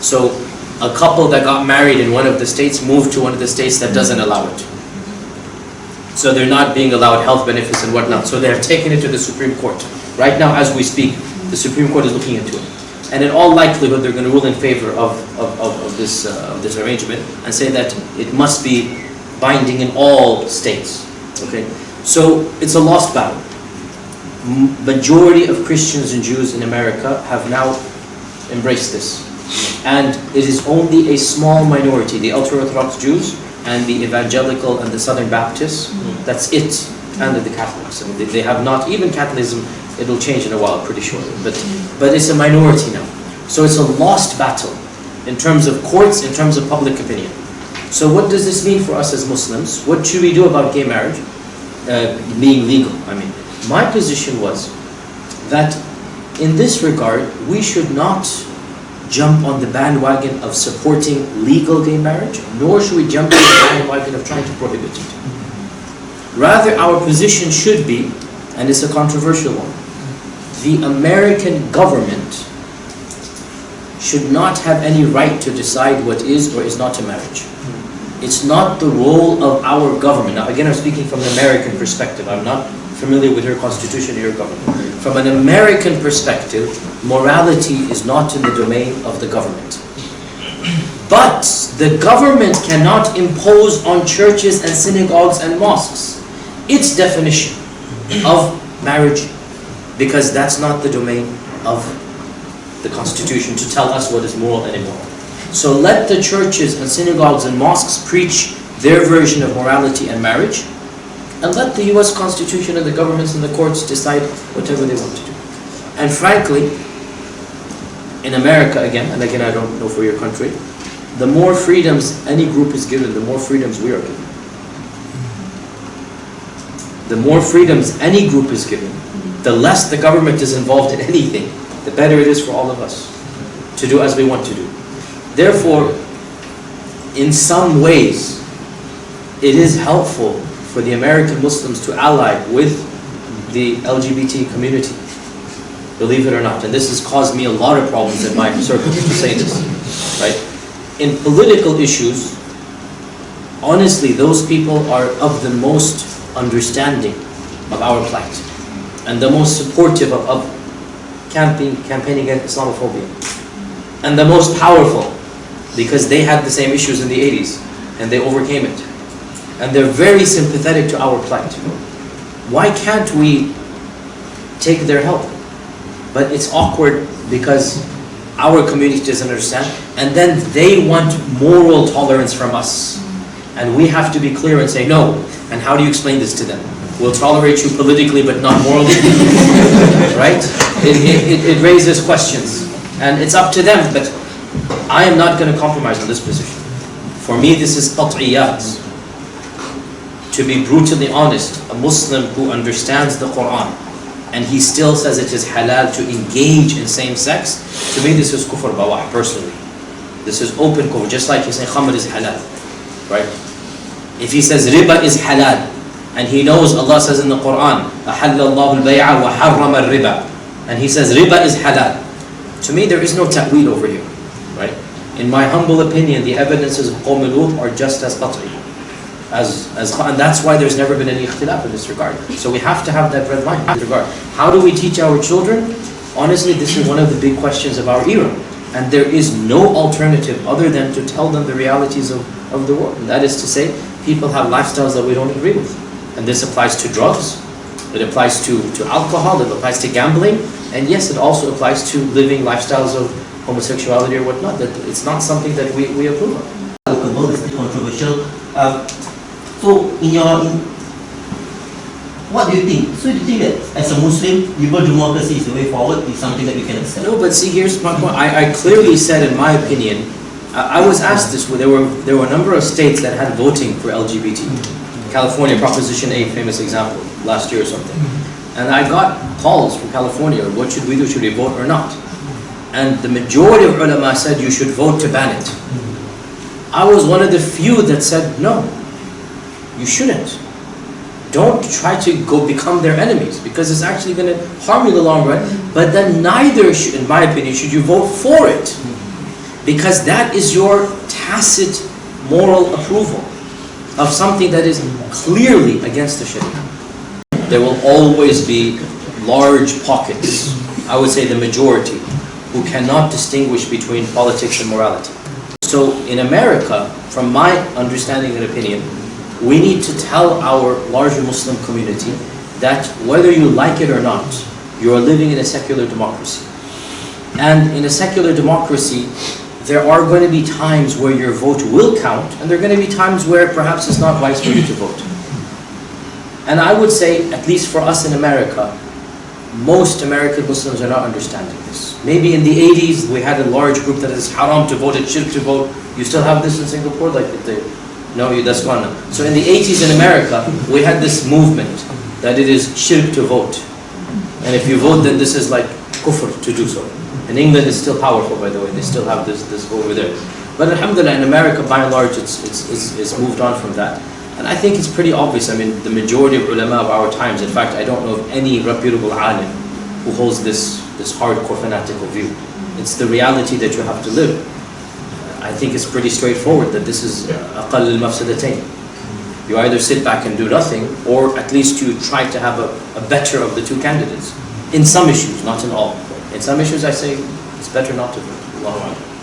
So a couple that got married in one of the states moved to one of the states that doesn't allow it. So they're not being allowed health benefits and whatnot. So they have taken it to the Supreme Court. Right now, as we speak, the Supreme Court is looking into it. And in all likelihood, they're going to rule in favor of this arrangement and say that it must be binding in all states. Okay, so it's a lost battle. Majority of Christians and Jews in America have now embraced this, and it is only a small minority, the ultra-Orthodox Jews and the evangelical and the Southern Baptists. That's it, and the Catholics. I mean, they have not, even Catholicism, it'll change in a while, pretty sure, but it's a minority now. So it's a lost battle in terms of courts, in terms of public opinion. So what does this mean for us as Muslims? What should we do about gay marriage being legal? I mean, my position was that in this regard, we should not jump on the bandwagon of supporting legal gay marriage, nor should we jump on the bandwagon of trying to prohibit it. Rather, our position should be, and it's a controversial one, the American government should not have any right to decide what is or is not a marriage. It's not the role of our government. Now again, I'm speaking from an American perspective. I'm not familiar with your constitution or your government. From an American perspective, morality is not in the domain of the government. But the government cannot impose on churches and synagogues and mosques its definition of marriage, because that's not the domain of the Constitution to tell us what is moral and immoral. So let the churches and synagogues and mosques preach their version of morality and marriage, and let the US Constitution and the governments and the courts decide whatever they want to do. And frankly, in America again, and again I don't know for your country, the more freedoms any group is given, the more freedoms we are given. The more freedoms any group is given, the less the government is involved in anything, the better it is for all of us to do as we want to do. Therefore, in some ways, it is helpful for the American Muslims to ally with the LGBT community, believe it or not. And this has caused me a lot of problems in my circles to say this, right? In political issues, honestly, those people are of the most understanding of our plight and the most supportive of campaigning against Islamophobia, and the most powerful, because they had the same issues in the 80s and they overcame it, and they're very sympathetic to our plight. Why can't we take their help? But it's awkward because our community doesn't understand, and then they want moral tolerance from us, and we have to be clear and say no. And how do you explain this to them? We'll tolerate you politically but not morally. Right? It raises questions, and it's up to them, but I am not going to compromise on this position. For me, this is qat'iyat. To be brutally honest, a Muslim who understands the Quran and he still says it is halal to engage in same-sex, to me this is kufr bawah, personally. This is open kufr, just like you say khamr is halal, right? If he says riba is halal, and he knows Allah says in the Quran, أَحَلَّ اللَّهُ الْبَيْعَ وَحَرَّمَ الرِّبَى, and he says riba is halal, to me there is no ta'wil over here, right? In my humble opinion, the evidences of Qawm Lut are just as qat'i, and that's why there's never been any ikhtilaf in this regard. So we have to have that red line in this regard. How do we teach our children? Honestly, this is one of the big questions of our era, and there is no alternative other than to tell them the realities of the world. And that is to say, people have lifestyles that we don't agree with, and this applies to drugs, it applies to alcohol, it applies to gambling, and yes, it also applies to living lifestyles of homosexuality or whatnot. That it's not something that we approve of. It's controversial. So, what do you think? So, do you think that as a Muslim, liberal democracy is the way forward? Is something that we can accept? No, but see, here's my point. I clearly said, in my opinion, I was asked this. There were a number of states that had voting for LGBT. California, Proposition 8, famous example, last year or something. And I got calls from California. What should we do? Should we vote or not? And the majority of ulama said you should vote to ban it. I was one of the few that said no, you shouldn't. Don't try to go become their enemies, because it's actually going to harm you in the long run. But then neither, in my opinion, should you vote for it. because that is your tacit moral approval of something that is clearly against the Sharia. There will always be large pockets, I would say the majority, who cannot distinguish between politics and morality. So in America, from my understanding and opinion, we need to tell our larger Muslim community that whether you like it or not, you are living in a secular democracy. And in a secular democracy, there are going to be times where your vote will count, and there are going to be times where perhaps it's not wise for you to vote. And I would say, at least for us in America, most American Muslims are not understanding this. Maybe in the 80s, we had a large group that is haram to vote, it's shirk to vote. You still have this in Singapore? No, that's gone now. So in the 80s in America, we had this movement that it is shirk to vote. And if you vote, then this is like kufr to do so. In England, it's still powerful, by the way. They still have this over there. But alhamdulillah, in America, by and large, it's moved on from that. And I think it's pretty obvious. I mean, the majority of ulama of our times, in fact, I don't know of any reputable alim who holds this hardcore fanatical view. It's the reality that you have to live. I think it's pretty straightforward that this is aqall al-mafsadatayn. You either sit back and do nothing, or at least you try to have a better of the two candidates. In some issues, not in all. In some issues, I say it's better not to vote. Allahu Akbar.